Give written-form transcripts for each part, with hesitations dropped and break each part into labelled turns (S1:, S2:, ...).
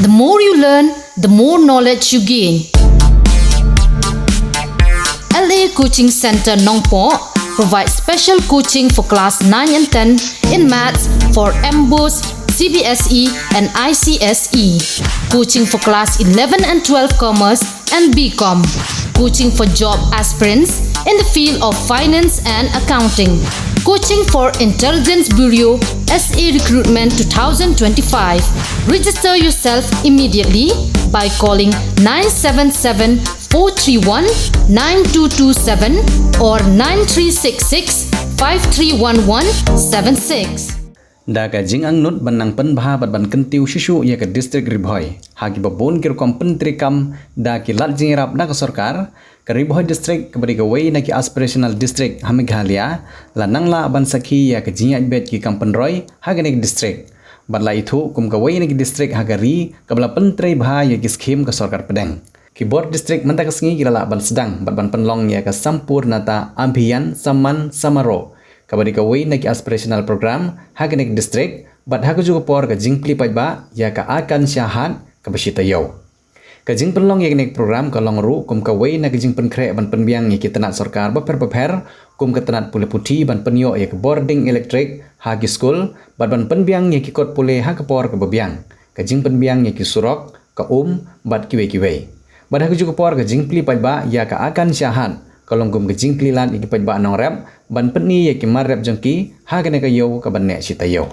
S1: The more you learn, the more knowledge you gain. LA Coaching Center Nongpo provides special coaching for class 9 and 10 in maths for MBOS, CBSE and ICSE. Coaching for class 11 and 12 commerce and BCom. Coaching for job aspirants in the field of finance and accounting. Coaching for Intelligence Bureau SA Recruitment 2025. Register yourself immediately by calling 977-431-9227 or 9366-531176.
S2: Daga jing ang nut banang penbha ban kentiu shishu ya ke distrik Ribhoi hagi babon kir kom pentri kam da ki lat jing rap da ke sarkar ke Ribhoi distrik ke beri ke wei na ki aspirational district ha Meghalaya la nangla ban sakhi ya ke jing bet ki kam penroi hagi nek distrik badla itu kum ke wei na ki distrik hagari ke bala pentri bha ya ki skim ke sarkar pedang ki board distrik menta ke sengi ki la ban sedang ban penlong ya ke sampurnata abhiyan saman samaro kabadi ka wei naki aspirational program hagi nek district bat hagu juga por ka jingpli pajba ya ka akan syahat ka besita yau ka jing penlong ya nek program ka long ru kum ka wei naki jing penkre ban penbiang ya kita nak sarkar beper kum ka tanat pule puti ban penyo ya ka boarding electric hagi school ban penbiang ya ki kot pule ha ka por ka bebiang ka jing penbiang ya ki surok ka bat kiwe bat hagu juga por ka jingpli pajba ya ka akan syahat kalong gum gejing klilan iki pajba nong rap ban penni ya ki mar rap jengki ha kene ka yo ka ban nek sita yo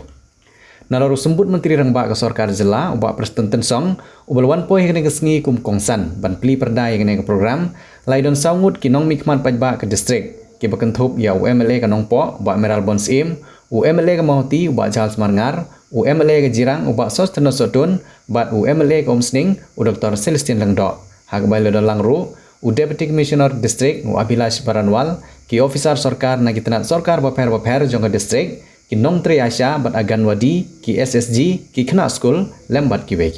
S2: nalaru sembut menteri rangba ka sarkar jela uba presiden tensong ubalwan poi kene ka sengi kum kongsan ban pli perda ya kene ka program laidon saungut ki nong mikmat pajba ka distrik ki bakentup ya UMLA ka nong po uba Meral Bonsim UMLA ka Mahoti uba Charles Marngar UMLA ka Jirang uba Sosteno Sotun bat UMLA ka Omsning u Dr. Celestine Langdo ha ka bailo langru u Deputy Commissioner District u Abhilash Baranwal ki officer sarkar na kitanat sarkar baper jongga district ki nong tre asya bat aganwadi ki SSG ki khna school lembat kiwe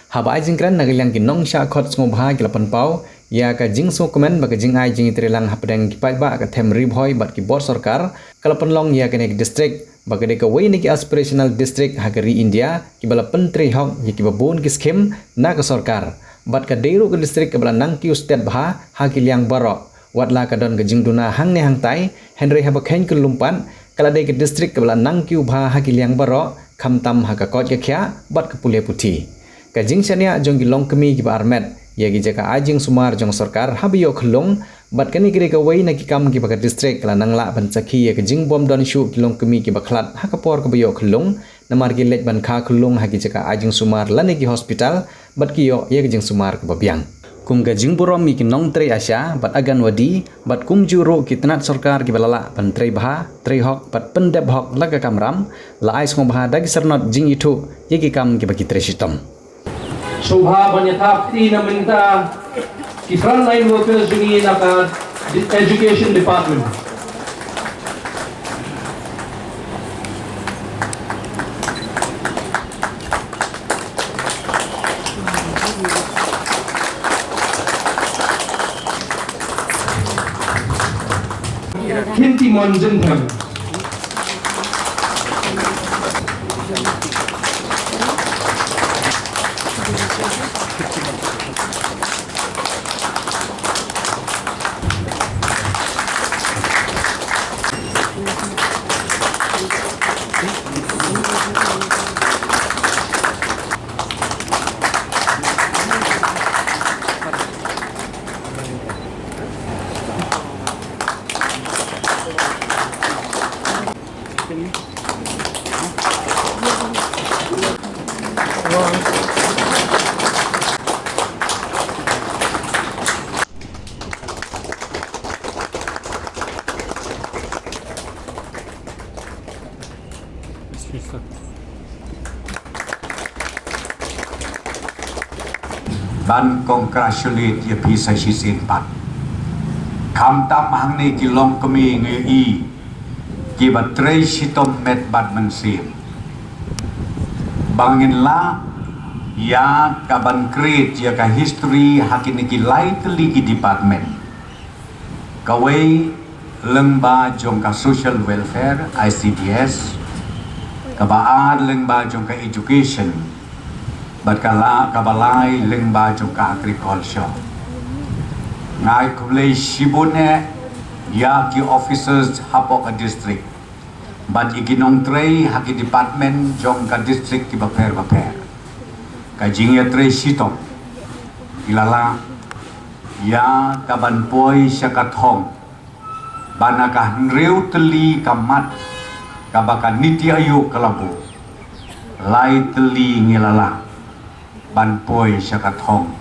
S2: haba jingkran nagilang ki nong sha khot ngobha ki lapan pau ya ka jing so comment ba ka jing ai jing trelang hapdang ki pai ba ka them Ribhoi bat ki bor sarkar kalapan long ya ka nek district ba ka de ka wei ni ki aspirational district hagari India ki bala pentri hok ki babon ki scheme na ka sarkar bat ka deru ke distrik ke belanang ki usted bha hakiliang barok watla ka don ke jingduna hang ne hang tai Henry haba khain ke lumpan kala de ke distrik ke belanang ki bha hakiliang barok khamtam haka kot ke khya bat ke pule puthi ka jing chania jong ki long kemi ki armet ya ki jaka ajing sumar jong sarkar habiyo khlong bat kani kire ka wei na ki kam ki baka distrik kala nangla ban sakhi ya ke jing bom don shu ki long kemi ki baklat hakapor ka biyo khlong namar ki lej ban kha khlong hagi jaka ajing sumar lane ki hospital bat kiyo ye jing sumar ke babiang kum ga jing burom mi ki nong tre asya bat agan wadi bat kum juro ki tanat sarkar ki balala ban tre bha tre hok bat pendep hok laga kamram la ais ngom bha dagi sernot jing itu ye ki kam ki baki tre sitom
S3: shobha banyatapti na minta ki frontline workers jungi na ka education department Kinti Monjin Tham
S4: ban congratulate ye pisa shisin pat kam tam hang ni ki long kami nge i ki batrei sitom met bat mensim bangin la ya ka ban create ya ka history hakini ki lightly ki department kawai lengba jong ka social welfare ICDS kabaad lengba jong ka education bat kala kabalai lengba jongka agriculture ngai kulei shibune ya ki officers hapok a district bat iginong trei haki department jongka district ki baper ka jingya trei sitong ilala ya kaban poi syakathong banaka nreu teli kamat kabaka niti ayu kalabu lai teli ngilala ban poi syakathong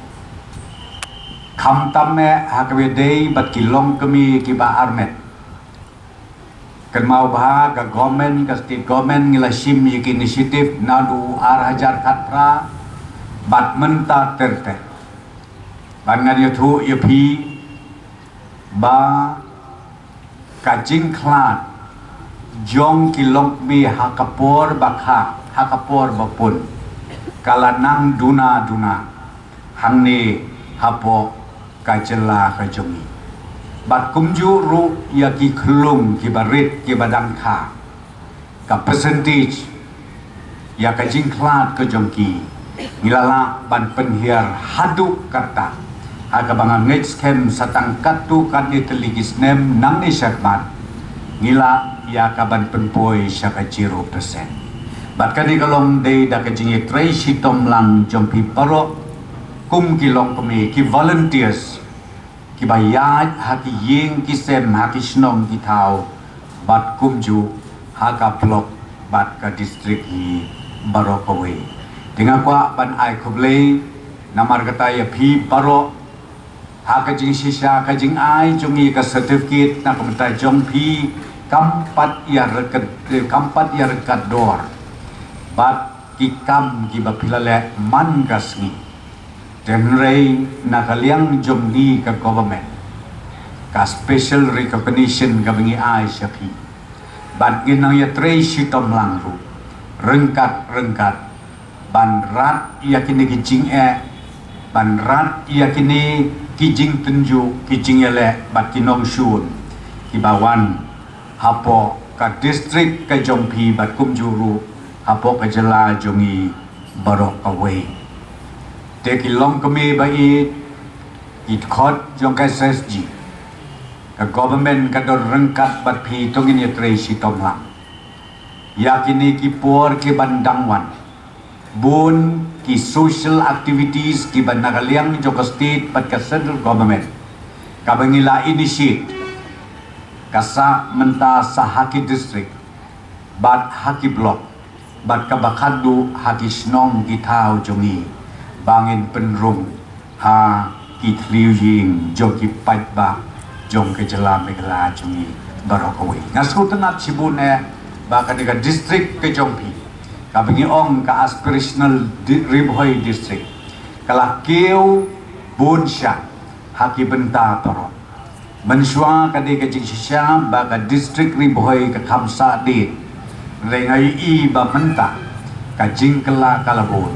S4: kham tamme hakawedei bat kilong kami kiba armet kan mau bah ka government ka state government ngila sim yiki initiative nadu arhajar khatra bat menta terte ban ngadi thu yapi ba kajing klan jong kilong mi hakapor bakha hakapor bapun kalanang duna hangni hapo kajela kajongi bat kumju ru yaki klung ki barit ki badang kha ka percentage ya kajing klan kajongki ngilala ban penhiar hadu kata aga banga ngej kem satang katu kan iteligis nem nang ni syakmat ngila ya kaban penpoi syaka 0% bat kani kalong day da kajing tray sitom lang jompi paro kum kilong kami ki volunteers ki bayat haki ying ki sem haki snom ki tau bat kumju haka blok bat ka district hi barokawe dengan kwa ban ai kublei namar kata ya pi paro haka jing sisa ka jing ai jungi ka certificate na kumta jong pi kampat ya rekat dor bat ki kam ki bapilale man kasni tenrei nakaliang jomni ka government ka special recognition ka bingi ai sapi bat ginang ya trei sitom langru rengkat ban rat yakini kijing ban rat yakini kijing tunju kijing ele bat kinong syun kibawan hapo ka district ka jompi bat kumjuru hapo ka jela jongi barok away te kilong kami bai it khot jong ka SSG ka government ka dor rengkat bat pi tongin ya trei sitom lang yakini ki por ki bandangwan bun ki social activities ki banagaliang jong ka state bat ka central government ka bangila initiate kasa menta sahaki district bat haki block bat kabakadu haki snong gitau jongi bangin penrung ha ki tliuying jong ki patba jong ke jela megala jongi barokawi ngasu tenat sibune ba kadika district ke jongpi kabingi ong ka aspirational ribhoi district kala keu bunsha haki benta paro mensua kadika jing sisya ba ka district ribhoi ka khamsa di rengai i ba menta ka jing kala kalabun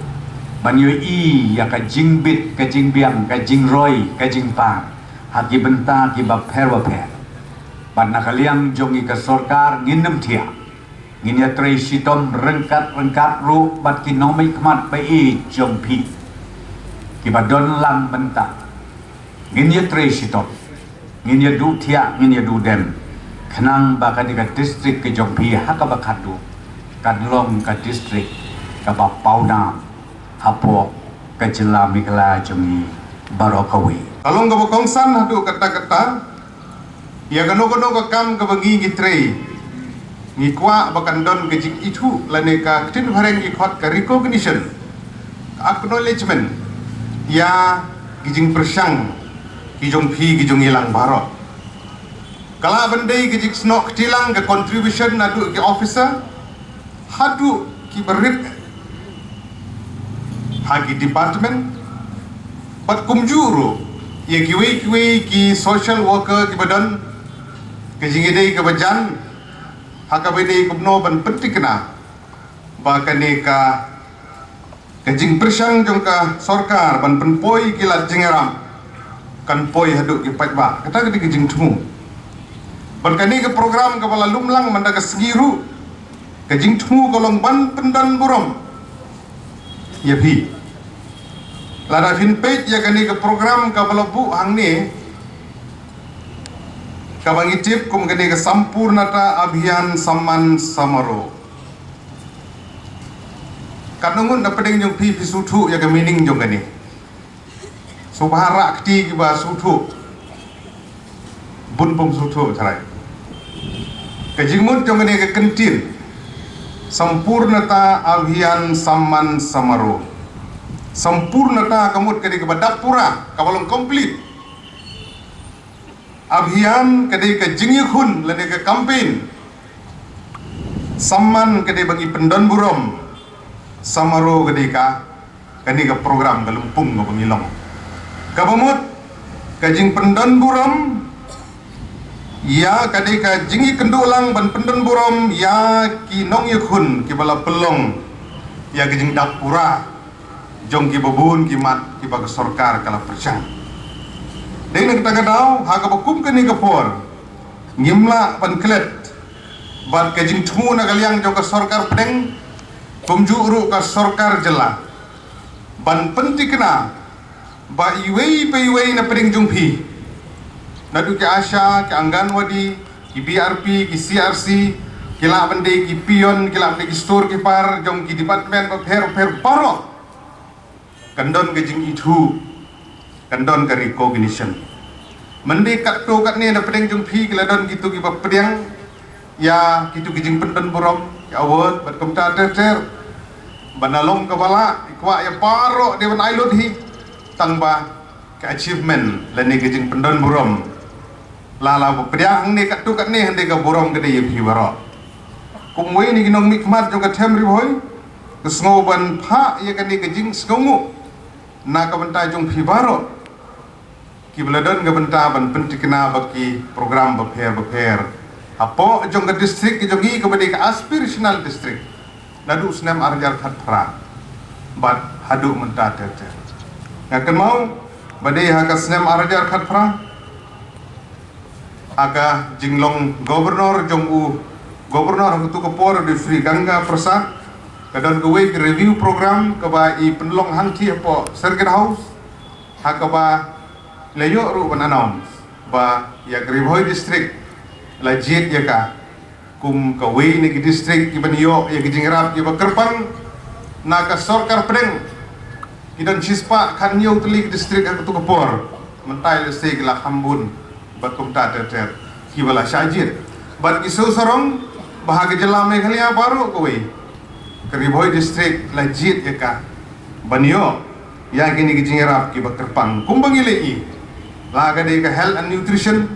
S4: banyo i ya ka jing bit ka jing biang ka jing roi ka jing pa haki benta ki ba pher ban nakaliang jongi ka sorkar nginem thia nginya trei sitom rengkat ru bat kinomik mat bai jompi ki badon lang benta nginya trei sitom nginya du thia nginya du dem khnang ba ka di ka district ke jompi haka bakadu kadlong ka district ka ba pauna hapo ka jela mikla jongi barokawi
S5: along ka bokongsan hadu kata-kata ya gano-gano ka kam ka bagi gitrei ngikwa bakandon ke jik itu lane ka tin hareng ikot ka recognition acknowledgement ya gijing persang gijong phi gijong ilang baro kala bandai gijik snok tilang ke contribution nadu ke officer hadu ki berit hagi department bat kumjuru ya kiwe ki social worker ki badan ke jingidei ke bajan haka bede kubno ban pentikna bakane ka kajing persang jongka sorkar ban penpoi kilat jingeram kan poi hadu ki patba kata ke kajing tumu ban kani ke program ka bala lumlang manda ka segiru kajing tumu kolong ban pendan burom ya bi Lada finpage ya kani ke program ka balabu hang ni ka bangitip kum kani ke Sampurnata Abhiyan Samman Samaro. Kanungun na pedeng jong pi sutu ya ke meaning jong kani. So bahara akti ki ba sutu. Bun pom sutu carai. Ka jingmut jong kani ke kentin. Sampurnata Abhiyan Samman Samaro. Sampurnata kamut kadi kepada pura kabalong komplit. Abhiyan kadi ke jingyukhun lani ke campaign. Samman kadi bagi pendon burom. Samaro kadi ke program galumpung ke pengilong. Kabamut kajing pendon burom ya kadi ke jingi kendulang ban pendon burom ya ki nong yukhun ki bala pelong ya kajing dapura jong ki babun ki mat ki bag sarkar kala percang dei nak tagadau ha ka bakum kani ka por ngimla pan klet ban kajing thumu na galiang jong ka sarkar pedeng pumju uru ka sarkar jela ban pentikna ba iwei pe iwei na pedeng jong phi nadu ki asha ki anganwadi ki BRP ki CRC kila bande ki pion kila bande ki store ki par jong ki department ba pher paro kandon ke jing itu kandon ke recognition mende kat to kat ni na pedeng jung phi keladon gitu ki pedeng ya gitu ke jing pendon borom ya award bat komta ter banalong kepala ikwa ya paro de ban ailot hi tangba ke achievement lani ke jing pendon borom lala pedeng ni kat to kat ni hande ka borom ke de phi baro kumwe ni ginong mikmat jong ka them ri boy kesngoban pha ya kan ni ke jing sngongu na kabenta jong phi baro ki beladon kabenta ban pentikna baki program beper apo jong ke district ki jongi ke bade ke aspirational district nadu snem arjar khatpra bat hadu menta tete ngakan mau bade ha ka snem arjar khatpra aga jinglong gubernur jong gubernur tu ke por di Sri Gangga Prasad kadang ke review program kaba i penlong hangki apa circuit house hakaba leyo ru bananam ba ya Ribhoi district lajit ya ka kum ka ni ki district ki baniyo ya ki jingrap ki bakerpang na ka sarkar pedeng kidan chispa kan yo teli district ka tu kapor mentai le se la khambun ba kum ta ter ki bala shajit bat ki sorong bahag jela meghalaya baru ko Ribhoi district lajit ya ka banyo ya kini ki jingrap ki bakerpang kumbangile i laga de ka health and nutrition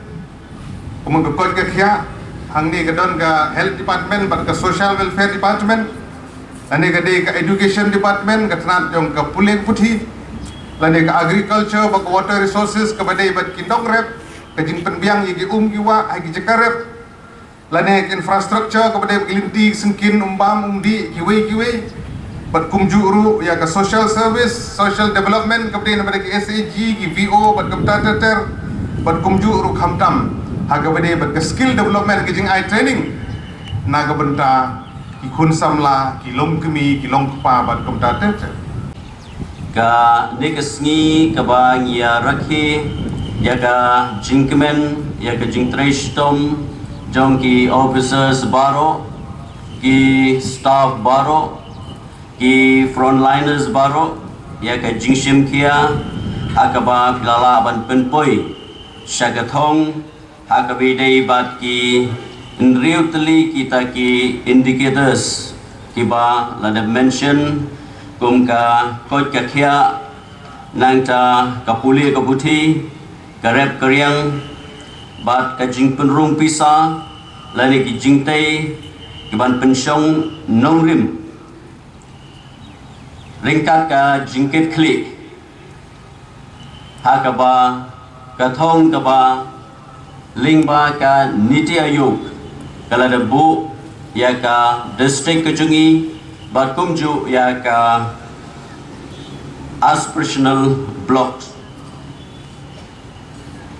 S5: kumang ka kya hang ni ka don ka health department bat ka social welfare department lani ka de ka education department ka tanat jong ka pulik puthi lani ka agriculture bak water resources ka badai bat ki dong rep ka jing penbiang ki ki wa ai ki jakarep lane infrastructure kepada gelinti sengkin umbam umdi kiwe bat kumjuru ya ke social service social development kepada kepada SAG ki VO bat kepada ter bat kumjuru khamtam ha kepada bat skill development ki jing ai training na ke benta ki khun samla ki lom kemi ki long kpa bat kepada ter
S6: ka nekesngi ka bang ya rakhi ya ka jingkemen ya ka jing trashtom jong ki officers baro ki staff baro ki frontliners baro ya ka jingshim kia akaba pilala ban penpoi shagathong hakabi dei bat ki nriutli kita ki indicators ki ba la mention kum ka kot ka khia nangta kapuli kabuthi karep karyang bat ka jing penrung pisa lani ki jingtai ki ban pensyong nongrim ringkat ka jingket klik hakaba kathong kaba lingba ka niti ayuk kala debu ya ka district kejungi bat kumju ya ka aspirational blocks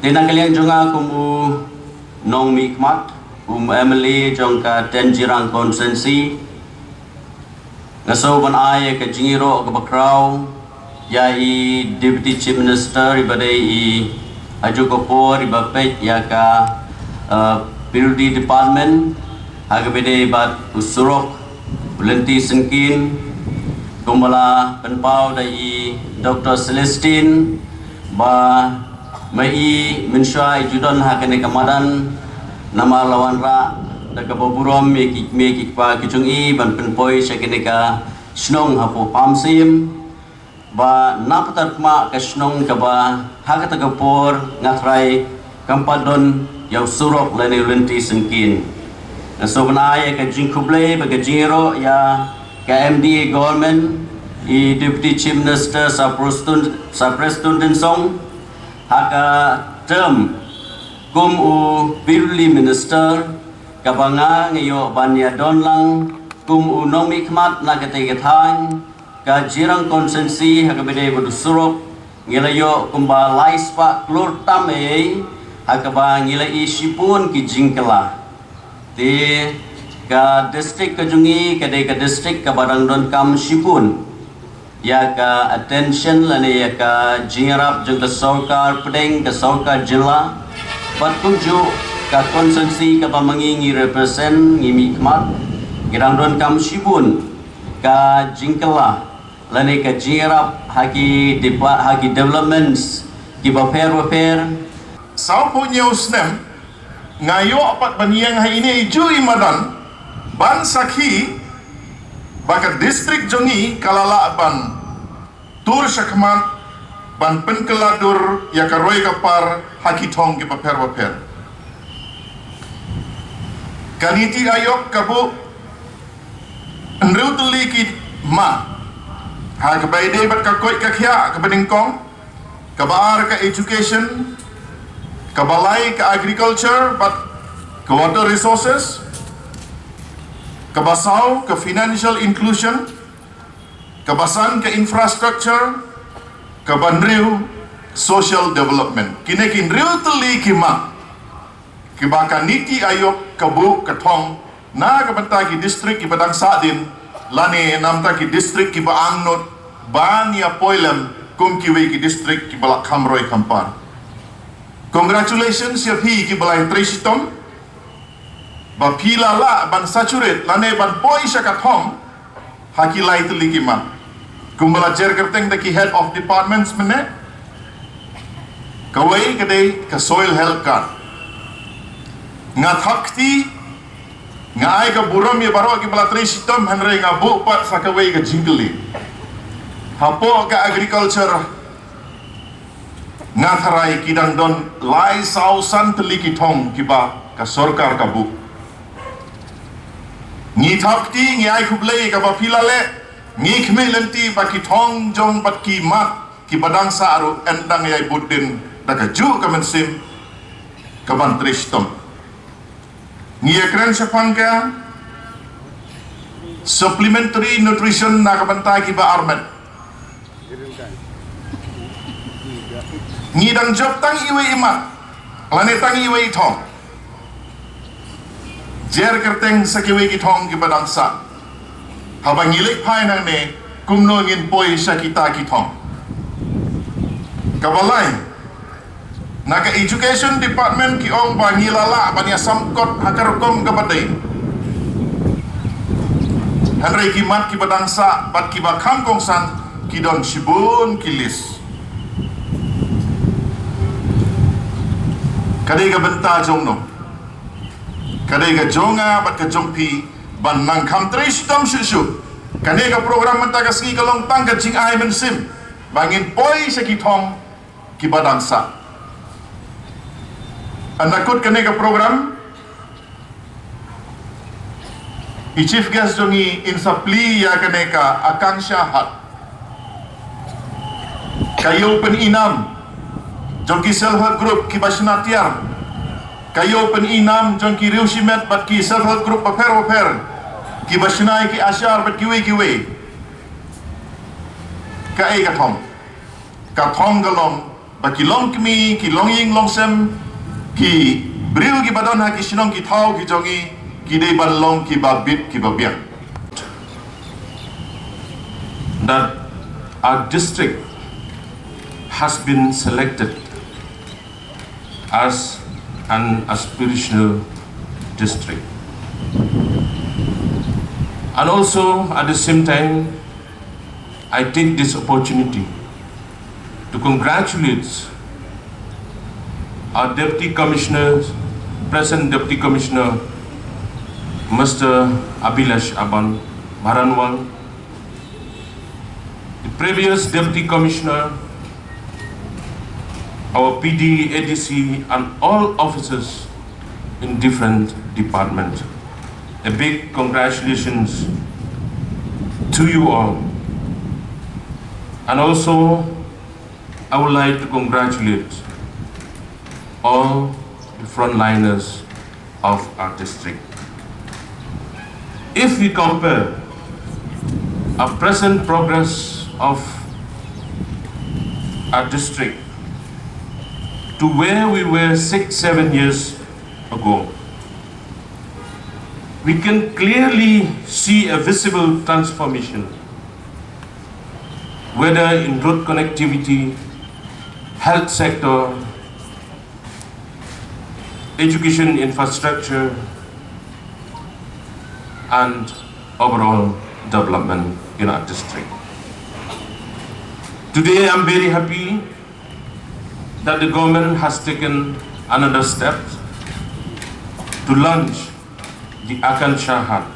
S6: Tinang kalian juga kumu nong mikmat Emily jongka tenjirang konsensi ngaso ban ay ke jingiro ke bakraw ya i Deputy Chief Minister ibade i Aju Kapur ibapet ya ka Building Department hagbede bat usurok ulenti sengkin kumbala penpau dai Dr. Celestine ba mai mensyai judon hakane kamadan nama lawan ra daga boburom meki pa kicungi ban penpoi sakene ka snong hapo pamsim ba napatat ma ka snong ka ba hakata kapur ngatrai kampadon yaw surok lene ulenti sengkin nasobnaya ka jingkuble ba ka jiro ya ka MDA government i Deputy Chief Minister sa Preston Dinsong haka term kum u Birli Minister kabanga ngayo banya donlang kum u nomi khmat na kategatan ka jirang konsensi haka bede bodusurok ngilayo kumba laispa klur tame haka ba ngilai sipun ki jingkela ti ka district kajungi kadai ka district ka Barangdon kam sipun ya ka attention lane ya ka jingrap jung ka sarkar pedeng ka sarkar jilla patkunju ka konsensi ka pamangingi represent ngimi khmat Barangdon kam sipun ka jingkela lane ka jingrap haki developments ki baper
S5: Sao punya usnem ngayo apat baniang hai ini iju imadan ban sakhi baka distrik jongi kalala ban tur sakmat ban penkeladur ya karoi kapar haki thong ki paper kaniti ayok kabu enreu tuli ki ma ha ka baide bat ka koi ka khia ka beningkong ka baar ka education kabalai ke agriculture but ke water resources kabasau ke financial inclusion kabasan ke infrastructure kabandriu social development kini kinriu teli kima kibaka niti ayok kabu katong na kabanta ki district ki Padang Sadin lani namta ki district ki Baangnot bania poilem kum kiwi ki district ki Balak Khamroi Kampar. Congratulations ya pi ki balai trisitom ba pila la ban sachuret lane ban poi sakathom hakilai telikima kumbala jer kerteng ki head of departments mene kawai kadai ka soil health card ngathakti ngai ka buram ya baro ki bala trisitom hanre ngabu pat sakawai ka jingli hapo ka agriculture ngatharai kidang don lai sausan teliki thong kiba ka sarkar kabu ni thakti ngi ai khublei ka ba filale ngi khme lenti ba ki thong jong bat ki mat ki badang saru endang yai budin daga ju ka mensim ka ban tristom ngi ekran sepang ka supplementary nutrition na ka bantai ki ba armet ngidang job tang iwe imat lane tang iwe thong jer kerteng sakiwe ki thong ki badang sa habang ngilik phai nang ne kumno ngin poi sakita ki thong kabalai naga education department ki ong ba ngilala bania samkot hakarukom kabadai hanrei ki mat ki badang sa bat ki ba kangkong san ki don sibun kilis kadai ka benta jong no kadai ka jonga bat ka jongpi ban nang kham tris tom shu kadai ka program menta ka ski kalong tang ka jing ai men sim bangin poi se ki thong ki badang sa anakut kadai ka program i chief guest jongi in supply ya kadai ka akanksha hat kayo pen inam jongki self help group ki basna tiar kayo pen inam jongki riusimet bat ki self help group paper ki basna ki asyar bat kiwe ka ai ka thong galong ba ki long kmi ki long ying long sem ki briu ki badon ha ki sinong ki thau ki jongi ki dei ban long ki ba bit ki ba biang that our district
S7: has been selected as an aspirational district. And also at the same time, I take this opportunity to congratulate our Deputy Commissioner, present Deputy Commissioner, Mr. Abhilash Aban Maranwal, the previous Deputy Commissioner, our PD, ADC, and all officers in different departments. A big congratulations to you all. And also, I would like to congratulate all the frontliners of our district. If we compare our present progress of our district to where we were 6-7 years ago, we can clearly see a visible transformation, whether in road connectivity, health sector, education infrastructure, and overall development in our district. Today, I'm very happy that the government has taken another step to launch the Akansha Hub.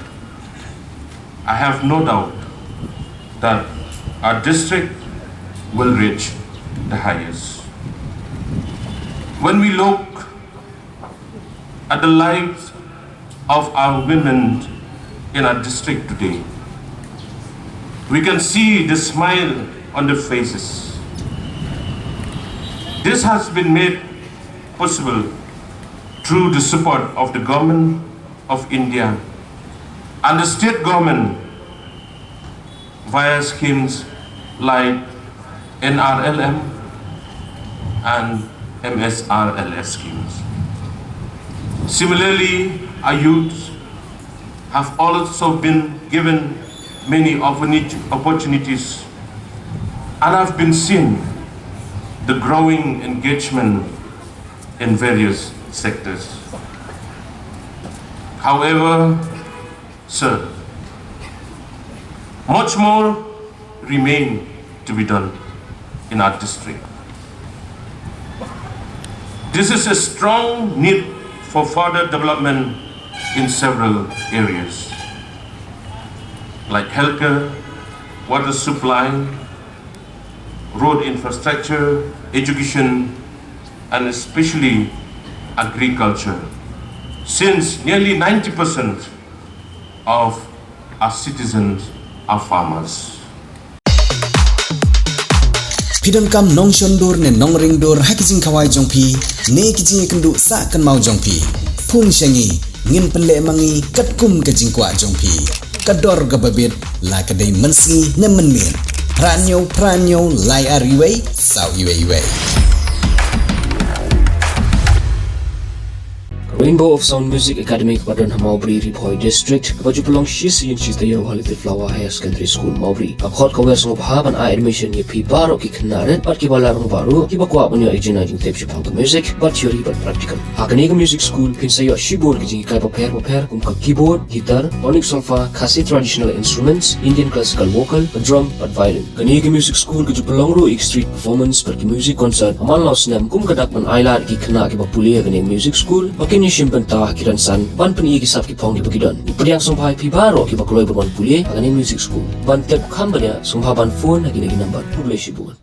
S7: I have no doubt that our district will reach the highest. When we look at the lives of our women in our district today, we can see the smile on their faces. This has been made possible through the support of the government of India and the state government via schemes like NRLM and MSRLS schemes. Similarly, our youth have also been given many opportunities and have been seeing the growing engagement in various sectors. However, sir, much more remain to be done in our district. This is a strong need for further development in several areas, like healthcare, water supply, road infrastructure, education, and especially agriculture, since nearly 90% of our citizens are farmers.
S2: Pidon kam nong shondur ne nong ringdur hakijing kawai jongpi ne kijing kendu sa kan mau jongpi pun shangi ngin pele mangi katkum kajing kwa jongpi kador gababit la kadai mensi ne menmir pranyo lai ariwei sau iwei.
S8: Rainbow of Sound Music Academy Padon Maubri Riphoy District baju pelong shis yin shis tayo Halite Flower Higher Secondary School Maubri akhot kawes ngop haban a admission ye pi baro ki knaret pat ki balarang baru ki bakwa punyo ejina jing tep shipang music but theory but practical hakani music school pin sayo shibor ki jing kai paper kum ka keyboard guitar tonic solfa khasi traditional instruments Indian classical vocal drum but violin kani music school ki pelong ro street performance per ki music concert amal los nem kum kadak pan ailar ki khna ki bapulia kani music school bakin Simpan tah kiran san ban peni kisap ki pong ki bagidan ipriang sompai pi baro ki bakloi berman pulie angani music school ban tep khambanya sompa ban phone agini number publish bun